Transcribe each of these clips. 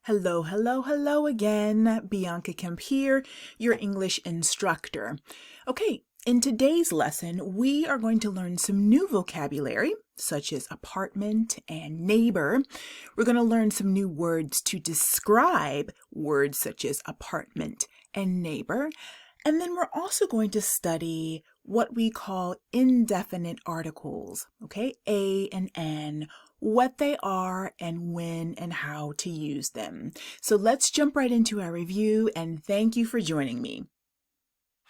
Hello, hello, hello again. Bianca Kemp here, your English instructor. Okay, in today's lesson, we are going to learn some new vocabulary, such as apartment and neighbor. We're going to learn some new words to describe words such as apartment and neighbor. And then we're also going to study what we call indefinite articles, okay? A and N, what they are and when and how to use them. So let's jump right into our review, and thank you for joining me.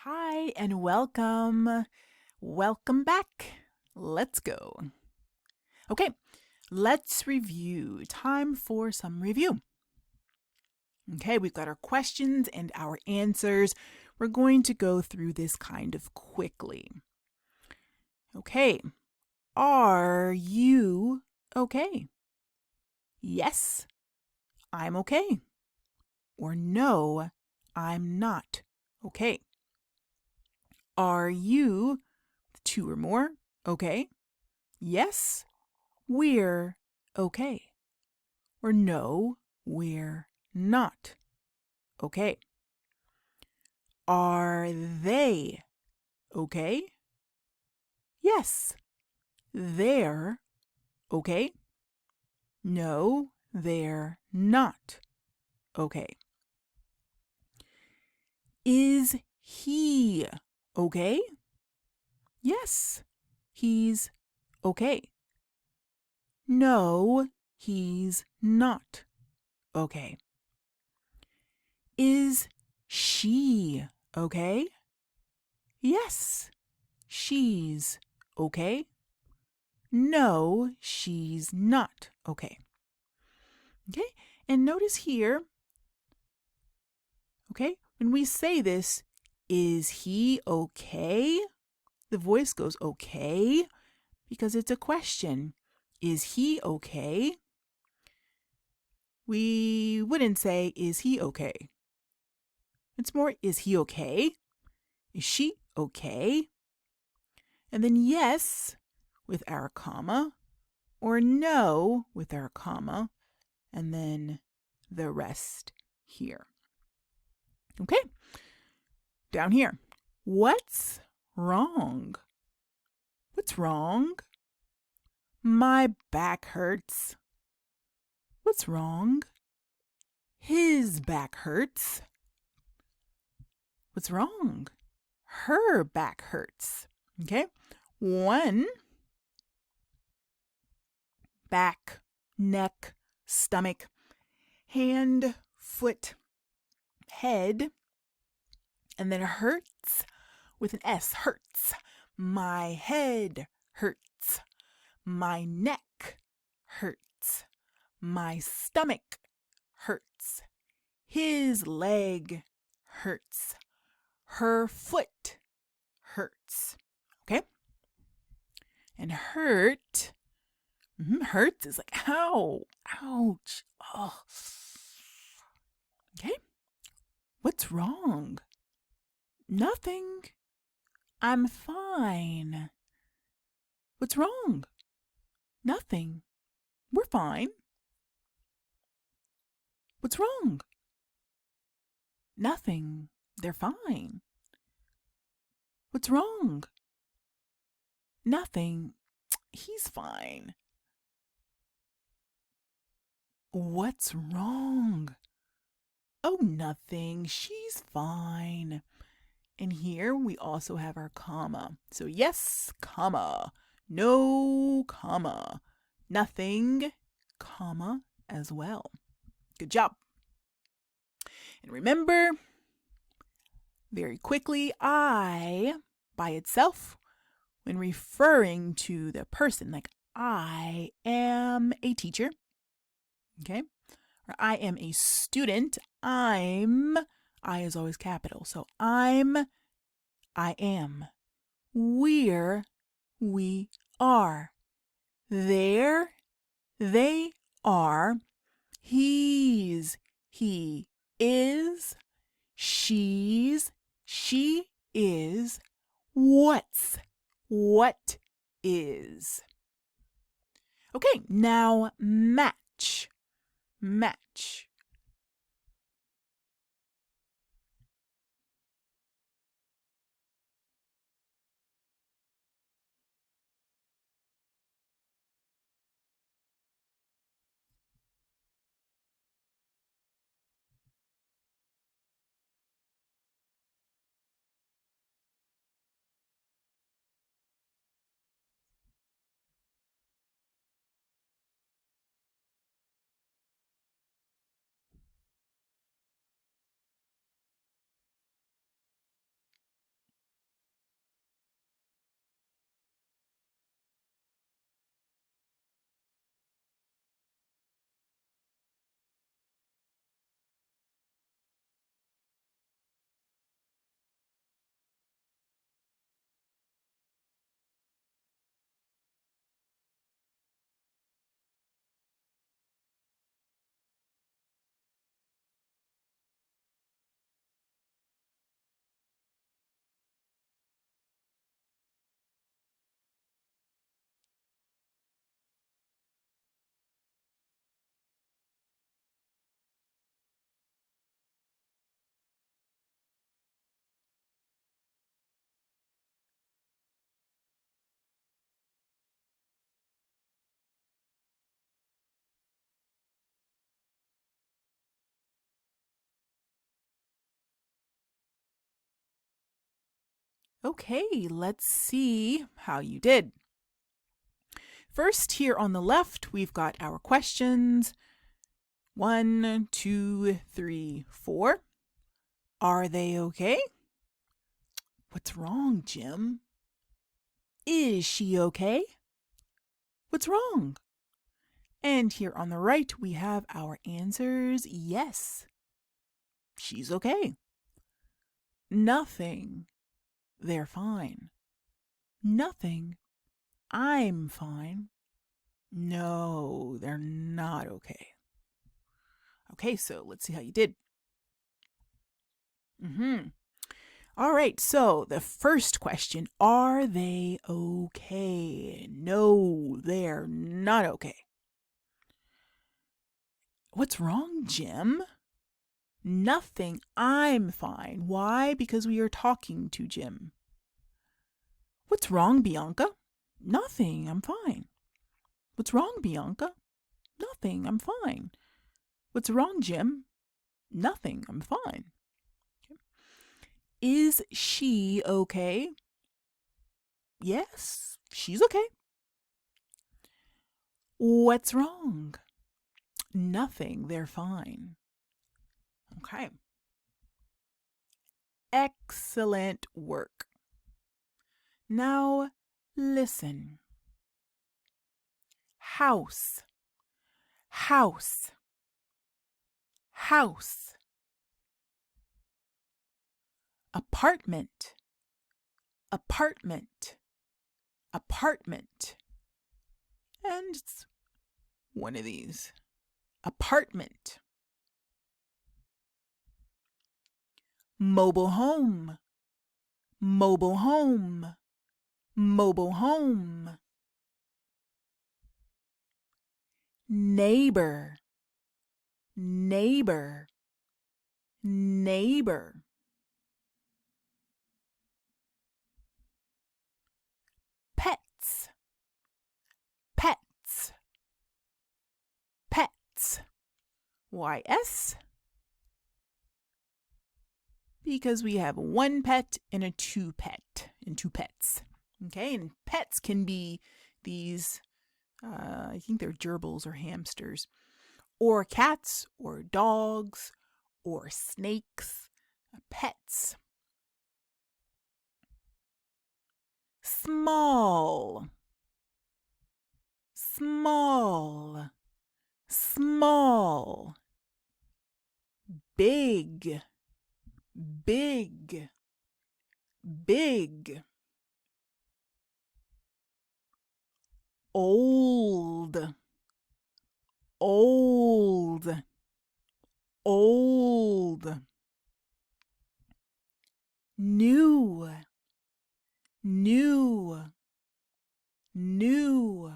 Hi and welcome. Welcome back. Let's go. Okay, let's review. Time for some review. Okay, we've got our questions and our answers. We're going to go through this kind of quickly. Okay, are you okay? Yes, I'm okay. Or no, I'm not okay. Are you, two or more, okay? Yes, we're okay. Or no, we're not okay. Are they okay? Yes, they're okay. No, they're not okay. Is he okay? Yes, he's okay. No, he's not okay. Is she okay? Yes, she's okay. No, she's not okay. Okay, and notice here, okay, when we say this, is he okay? The voice goes okay because it's a question. Is he okay? We wouldn't say, is he okay? It's more, is he okay? Is she okay? And then yes with our comma, or no with our comma, and then the rest here. Okay, down here. What's wrong? What's wrong? My back hurts. What's wrong? His back hurts. What's wrong? Her back hurts. Okay, one, back, neck, stomach, hand, foot, head, and then hurts with an S, hurts. My head hurts. My neck hurts. My stomach hurts. His leg hurts. Her foot hurts. Okay? And hurt, hurts is like, ow, ouch, oh. Okay? What's wrong? Nothing. I'm fine. What's wrong? Nothing. We're fine. What's wrong? Nothing. They're fine. What's wrong? Nothing. He's fine. What's wrong? Oh, nothing. She's fine. And here we also have our comma. So yes, comma. No, comma. Nothing, comma as well. Good job. And remember, very quickly, I by itself, when referring to the person, like I am a teacher, okay? Or I am a student, I is always capital. So I am. We're, we are. There, they are. He's, he is. She's, she is. What's, what is. Okay, now match. Match. Okay, let's see how you did. First, here on the left, we've got our questions. 1, 2, 3, 4. Are they okay? What's wrong, Jim? Is she okay? What's wrong? And here on the right, we have our answers. Yes, she's okay. Nothing. They're fine. Nothing. I'm fine. No, they're not okay. Okay, so let's see how you did. All right, so the first question, are they okay? No, they're not okay. What's wrong, Jim? Nothing. I'm fine. Why? Because we are talking to Jim. What's wrong, Bianca? Nothing. I'm fine. What's wrong, Bianca? Nothing. I'm fine. What's wrong, Jim? Nothing. I'm fine. Is she okay? Yes, she's okay. What's wrong? Nothing. They're fine. Okay. Excellent work. Now, listen. House, house, house. Apartment, apartment, apartment. And it's one of these. Apartment. Mobile home, mobile home, mobile home. Neighbor, neighbor, neighbor. Pets, pets, pets. Why S? Because we have one pet and a two pets. Okay, and pets can be these, I think they're gerbils or hamsters, or cats or dogs or snakes. Pets. Small, small, small. Big, big, big. Old, old, old. New, new, new.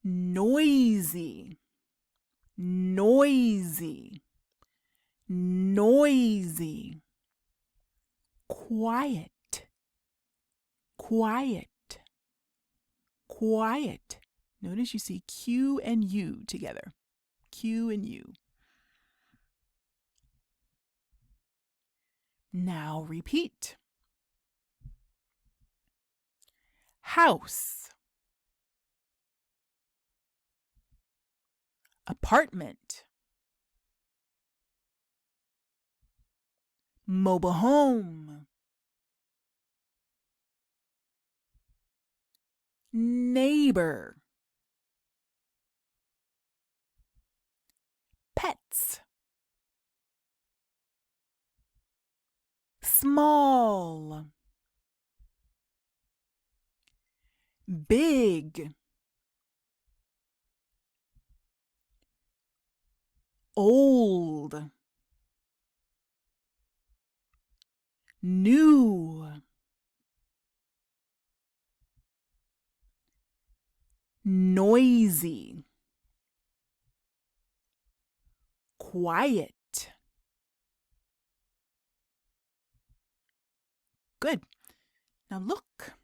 Noisy, noisy, noisy. Quiet, quiet, quiet. Notice you see Q and U together. Q and U. Now repeat. House, apartment, mobile home, neighbor, pets, small, big, old, new, noisy, quiet. Good. Now look.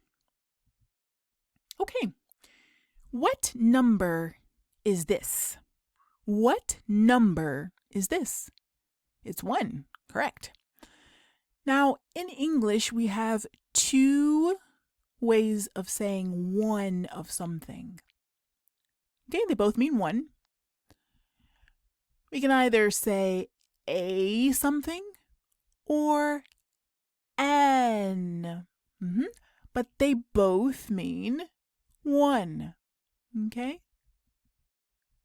Okay. What number is this? What number is this? It's 1. Correct. Now, in English, we have two ways of saying one of something. Okay, they both mean one. We can either say a something or an. But they both mean one. Okay?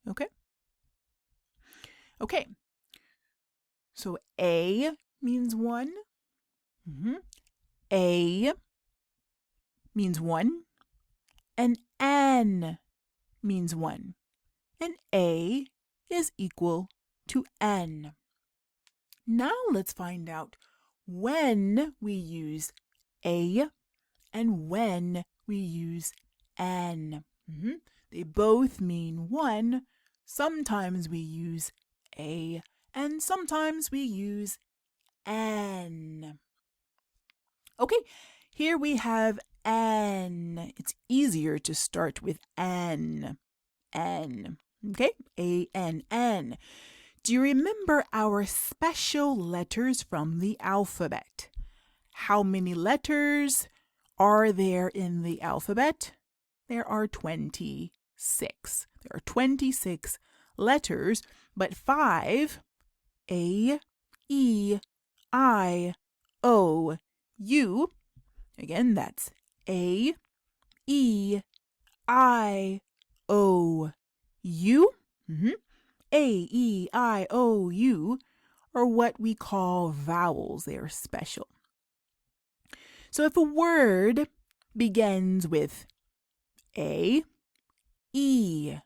Okay? Okay. So a means one. A means one. And an means one. And a is equal to n. Now let's find out when we use a and when we use an. They both mean one. Sometimes we use a and sometimes we use an. Okay, here we have an. It's easier to start with an. N. Okay, A-N-N. Do you remember our special letters from the alphabet? How many letters are there in the alphabet? There are 26. There are 26 letters, but 5, A, E, I, O, U. Again, that's A, E, I, O, U. A, E, I, O, U are what we call vowels. They are special. So if a word begins with A, E,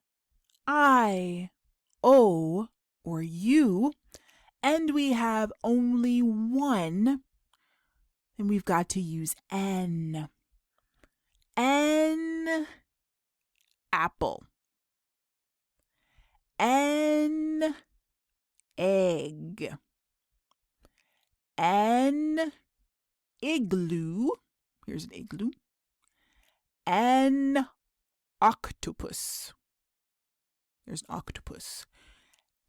I, O, or U, and we have only one, then we've got to use N. N, apple. An egg. An igloo. Here's an igloo. An octopus. There's an octopus.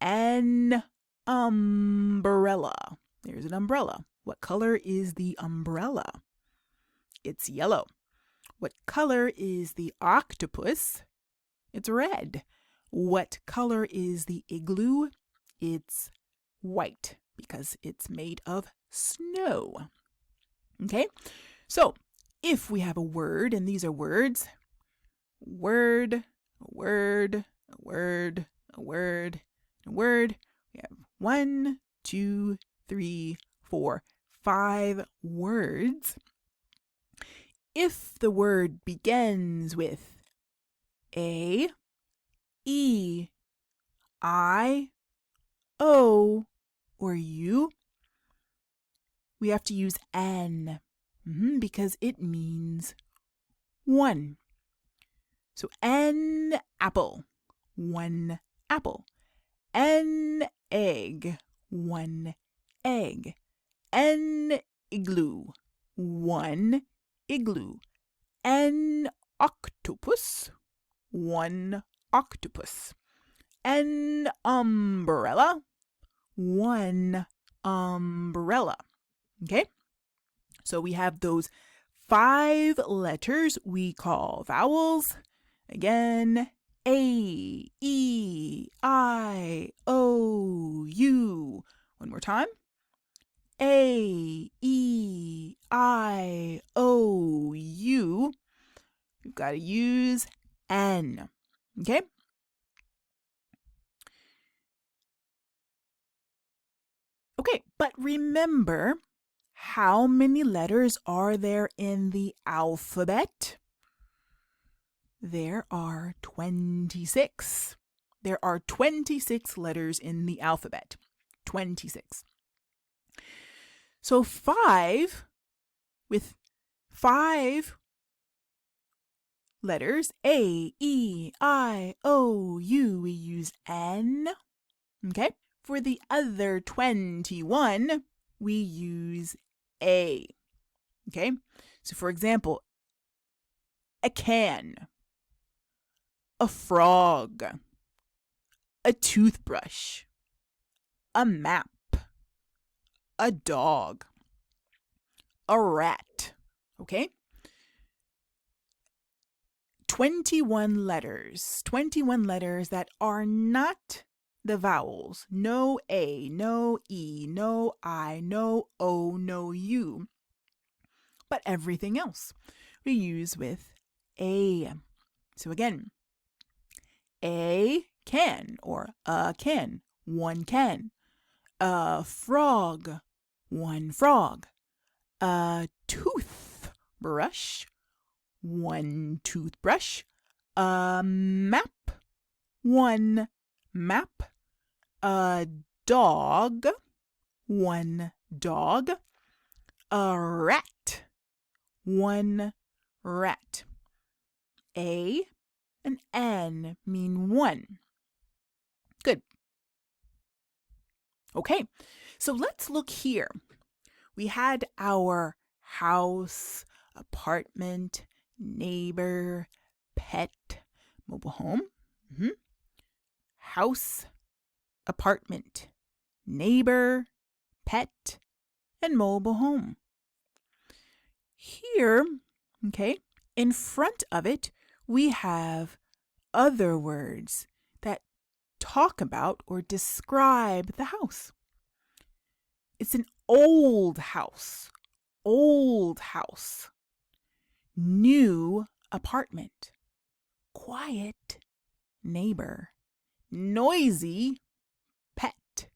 An umbrella. There's an umbrella. What color is the umbrella? It's yellow. What color is the octopus? It's red. What color is the igloo? It's white because it's made of snow. Okay, so if we have a word, and these are words, word, a word, a word, a word, a word, we have 1, 2, 3, 4, 5 words. If the word begins with A, E, I, O, or U, we have to use N because it means one. So an apple, one apple. An egg, one egg. An igloo, one igloo. An octopus, one octopus. An umbrella, one umbrella. Okay, so we have those 5 letters we call vowels. Again, A, E, I, O, U. One more time. A, E, I, O, U. We've got to use N. Okay? Okay, but remember, how many letters are there in the alphabet? There are 26. There are 26 letters in the alphabet. 26. So 5, with 5 letters, A, E, I, O, U, we use N. Okay? For the other 21, we use A. Okay? So for example, a can, a frog, a toothbrush, a map, a dog. a rat. Okay? 21 letters that are not the vowels. No A, no E, no I, no O, no U. But everything else we use with a. So again, a can or a can, one can. A frog, one frog. A toothbrush, one toothbrush. A map, one map. A dog, one dog. A rat, one rat. A and N mean one. Good. Okay, so let's look here. We had our house, apartment, neighbor, pet, mobile home. House, apartment, neighbor, pet, and mobile home. Here, okay, in front of it, we have other words that talk about or describe the house. It's an old house, old house. New apartment, quiet neighbor, noisy pet,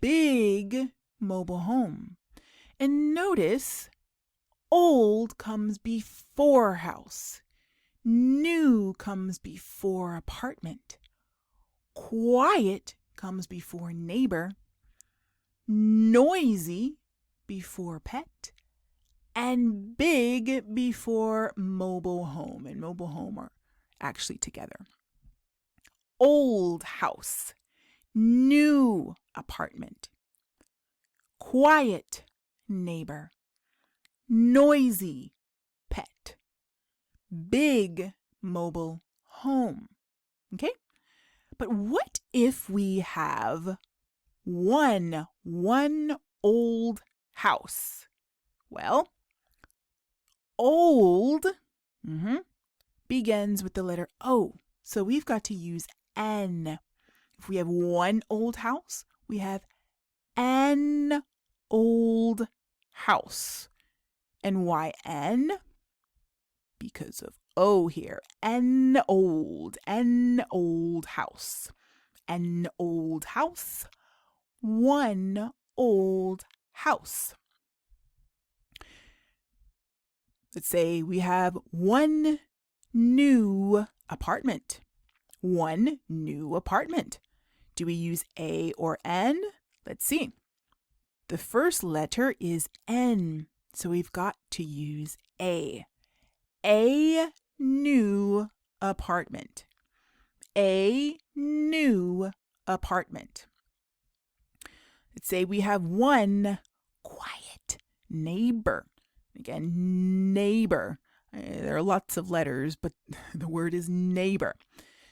big mobile home. And notice old comes before house. New comes before apartment. Quiet comes before neighbor. Noisy before pet. And big before mobile home. And mobile home are actually together. Old house. New apartment. Quiet neighbor. Noisy pet. Big mobile home. Okay? But what if we have one old house? Well, old begins with the letter O. So we've got to use N. If we have one old house, we have an old house. And why N? Because of O here. An old house. An old house. One old house. Let's say we have one new apartment. One new apartment. Do we use A or N? Let's see. The first letter is N, so we've got to use A. A new apartment. A new apartment. Let's say we have one quiet neighbor. Again, neighbor. There are lots of letters, but the word is neighbor.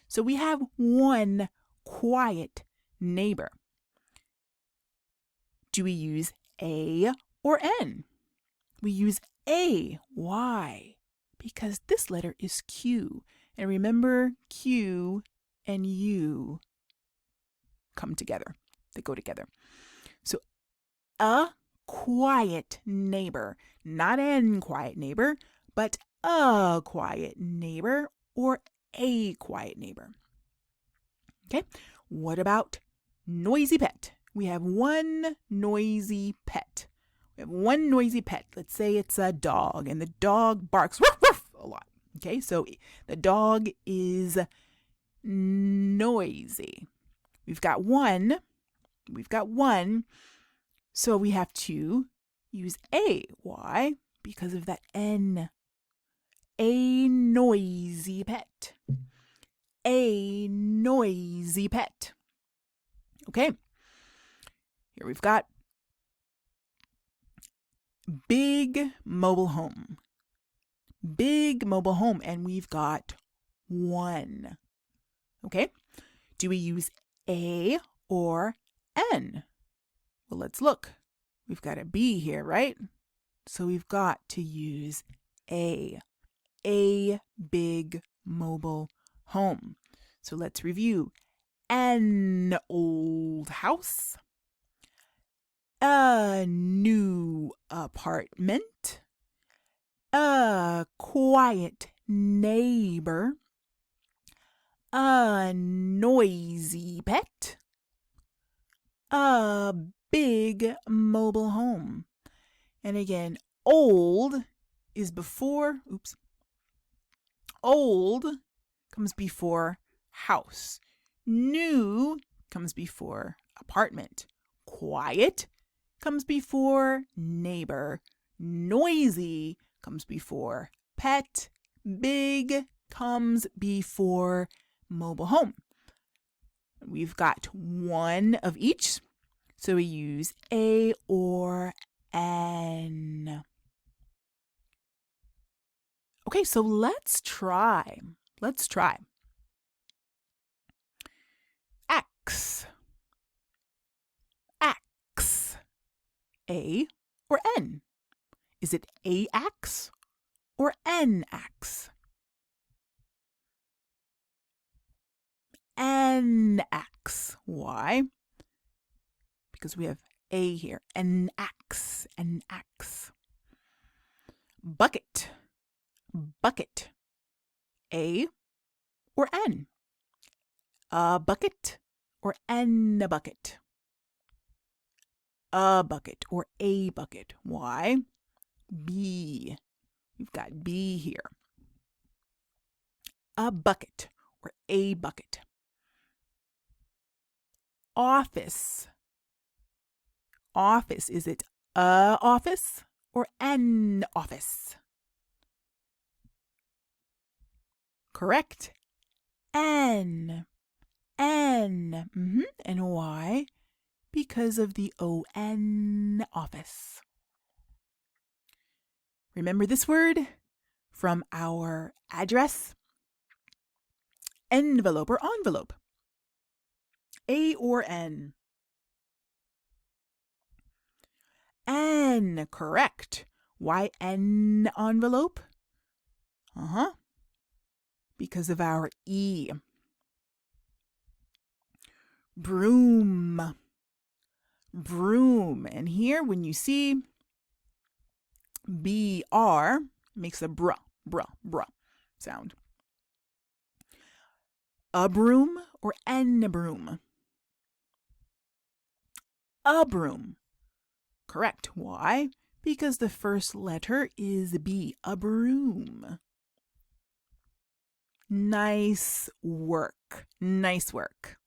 So we have one quiet neighbor. Do we use A or N? We use A. Why? Because this letter is Q. And remember, Q and U come together. They go together. So a quiet neighbor, not an quiet neighbor, but a quiet neighbor or a quiet neighbor. Okay, what about noisy pet? We have one noisy pet. We have one noisy pet. Let's say it's a dog, and the dog barks woof, woof, a lot. Okay, so the dog is noisy. We've got one. So we have to use A. Why? Because of that N. A noisy pet. A noisy pet. Okay. Here we've got big mobile home. Big mobile home, and we've got one. Okay. Do we use A or N? Well, let's look. We've got a B here, right? So we've got to use a big mobile home. So let's review. An old house, a new apartment, a quiet neighbor, a noisy pet, a big mobile home. And again, old is before, old comes before house. New comes before apartment. Quiet comes before neighbor. Noisy comes before pet. Big comes before mobile home. We've got one of each, so we use a or an. Okay, so let's try. X. X. A or N? Is it AX or NX? NX. Why? Because we have A here. NX. NX. Bucket. Bucket. A or N? A bucket or N bucket? A bucket or a bucket. Why? B. We've got B here. A bucket or a bucket. Office. Office. Is it a office or an office? Correct. N. N. And why? Because of the ON, office. Remember this word from our address? Envelope or envelope. A or N? N, correct. Why N envelope? Because of our E. Broom. Broom. And here when you see BR, makes a bruh sound. A broom or an broom? A broom. Correct. Why? Because the first letter is B. A broom. Nice work. Nice work.